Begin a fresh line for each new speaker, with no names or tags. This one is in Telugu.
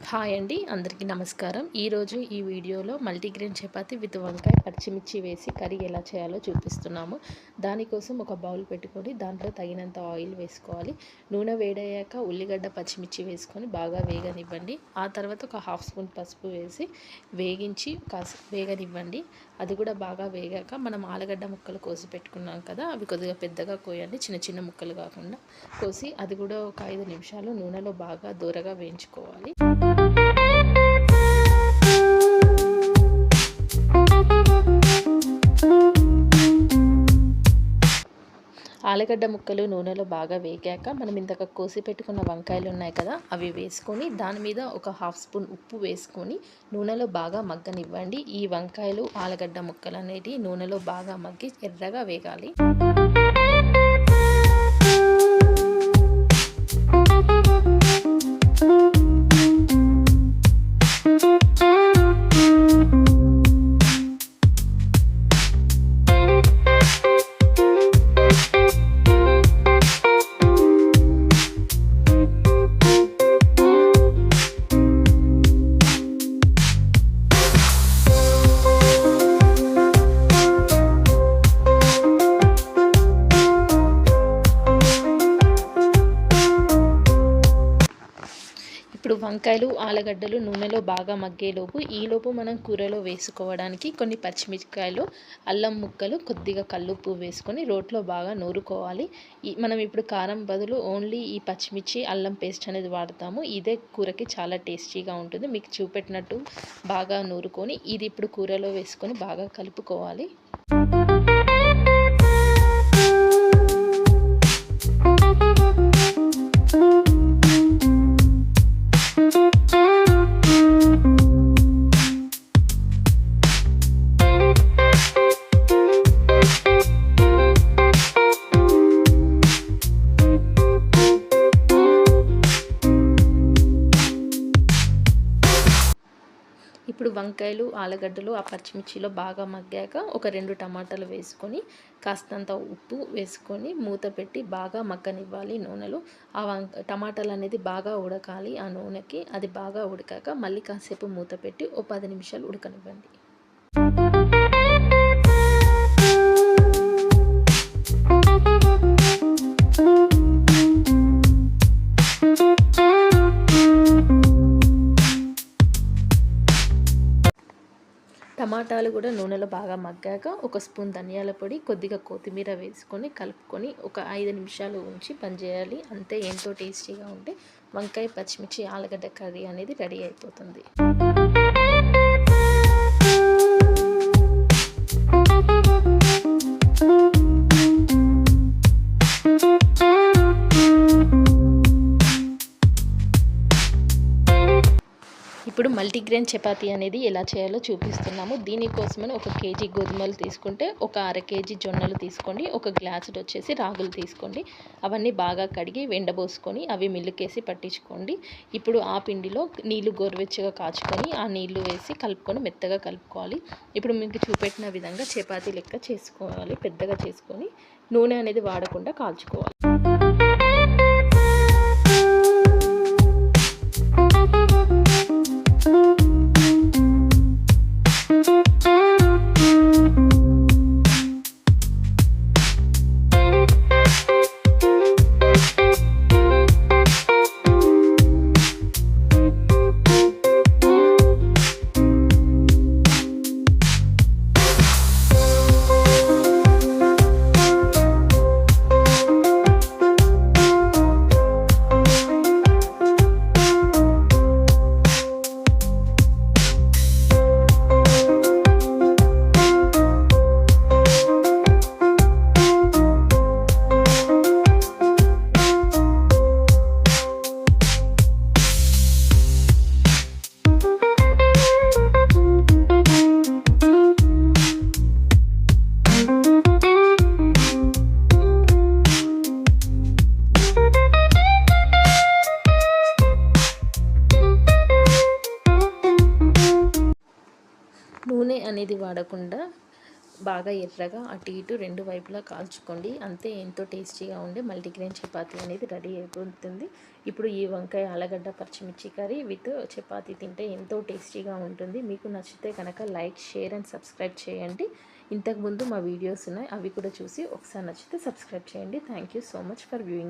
హాయ్ అండి, అందరికీ నమస్కారం. ఈరోజు ఈ వీడియోలో మల్టీగ్రెయిన్ చపాతీ విత్ వంకాయ పచ్చిమిర్చి వేసి కర్రీ ఎలా చేయాలో చూపిస్తున్నాము. దానికోసం ఒక బౌల్ పెట్టుకొని దాంట్లో తగినంత ఆయిల్ వేసుకోవాలి. నూనె వేడయ్యాక ఉల్లిగడ్డ పచ్చిమిర్చి వేసుకొని బాగా వేగనివ్వండి. ఆ తర్వాత ఒక హాఫ్ స్పూన్ పసుపు వేసి వేగించి వేగనివ్వండి. అది కూడా బాగా వేగాక మనం ఆలుగడ్డ ముక్కలు కోసి పెట్టుకున్నాం కదా, అవి కొద్దిగా పెద్దగా కోయండి, చిన్న చిన్న ముక్కలు కాకుండా కోసి అది కూడా ఒక 5 నిమిషాలు నూనెలో బాగా దూరగా వేయించుకోవాలి. ఆలుగడ్డ ముక్కలు నూనెలో బాగా వేగాక మనం ఇంతక కోసి పెట్టుకున్న వంకాయలు ఉన్నాయి కదా, అవి వేసుకొని దాని మీద ఒక హాఫ్ స్పూన్ ఉప్పు వేసుకొని నూనెలో బాగా మగ్గనివ్వండి. ఈ వంకాయలు ఆలుగడ్డ ముక్కలు అనేవి నూనెలో బాగా మగ్గి ఎర్రగా వేగాలి. ఇప్పుడు వంకాయలు ఆలుగడ్డలు నూనెలో బాగా మగ్గేలోపు ఈలోపు మనం కూరలో వేసుకోవడానికి కొన్ని పచ్చిమిరపకాయలు, అల్లం ముక్కలు, కొద్దిగా కల్లుప్పు వేసుకొని రోట్లో బాగా నూరుకోవాలి. మనం ఇప్పుడు కారం బదులు ఓన్లీ ఈ పచ్చిమిర్చి అల్లం పేస్ట్ అనేది వాడతాము. ఇదే కూరకి చాలా టేస్టీగా ఉంటుంది. మీకు చూపెట్టినట్టు బాగా నూరుకొని ఇది ఇప్పుడు కూరలో వేసుకొని బాగా కలుపుకోవాలి. ఇప్పుడు వంకాయలు ఆలుగడ్డలు ఆ పచ్చిమిర్చిలో బాగా మగ్గాక ఒక 2 టమాటాలు వేసుకొని కాస్తంత ఉప్పు వేసుకొని మూత పెట్టి బాగా మగ్గనివ్వాలి నూనెలో. ఆ టమాటాలు అనేది బాగా ఉడకాలి ఆ నూనెకి. అది బాగా ఉడికాక మళ్ళీ కాసేపు మూత పెట్టి ఓ 10 నిమిషాలు ఉడకనివ్వండి. టమాటాలు కూడా నూనెలో బాగా మగ్గాక ఒక స్పూన్ ధనియాల పొడి, కొద్దిగా కొత్తిమీర వేసుకొని కలుపుకొని ఒక 5 నిమిషాలు ఉంచి పనిచేయాలి. అంతే, ఎంతో టేస్టీగా ఉంటే వంకాయ పచ్చిమిర్చి ఆలుగడ్డ కర్రీ అనేది రెడీ అయిపోతుంది. ఇప్పుడు మల్టీగ్రెయిన్ చపాతీ అనేది ఎలా చేయాలో చూపిస్తున్నాము. దీనికోసమని 1 కేజీ గోధుమలు తీసుకుంటే ఒక అర కేజీ జొన్నలు తీసుకోండి. 1 గ్లాసుడు వచ్చేసి రాగులు తీసుకోండి. అవన్నీ బాగా కడిగి ఎండబోసుకొని అవి మిల్లుకేసి పట్టించుకోండి. ఇప్పుడు ఆ పిండిలో నీళ్లు గోరువెచ్చగా కాచుకొని ఆ నీళ్లు వేసి కలుపుకొని మెత్తగా కలుపుకోవాలి. ఇప్పుడు మీకు చూపెట్టిన విధంగా చపాతీ లెక్క చేసుకోవాలి. పెద్దగా చేసుకొని నూనె అనేది వాడకుండా కాల్చుకోవాలి. నూనె అనేది వాడకుండా బాగా ఎర్రగా అటు ఇటు రెండు వైపులా కాల్చుకోండి. అంతే, ఎంతో టేస్టీగా ఉండే మల్టీగ్రెయిన్ చపాతీ అనేది రెడీ అయిపోతుంది. ఇప్పుడు ఈ వంకాయ ఆలుగడ్డ పచ్చిమిర్చి కర్రీ విత్ చపాతీ తింటే ఎంతో టేస్టీగా ఉంటుంది. మీకు నచ్చితే కనుక లైక్, షేర్ అండ్ సబ్స్క్రైబ్ చేయండి. ఇంతకుముందు మా వీడియోస్ ఉన్నాయి, అవి కూడా చూసి ఒకసారి నచ్చితే సబ్స్క్రైబ్ చేయండి. Thank you so much for viewing.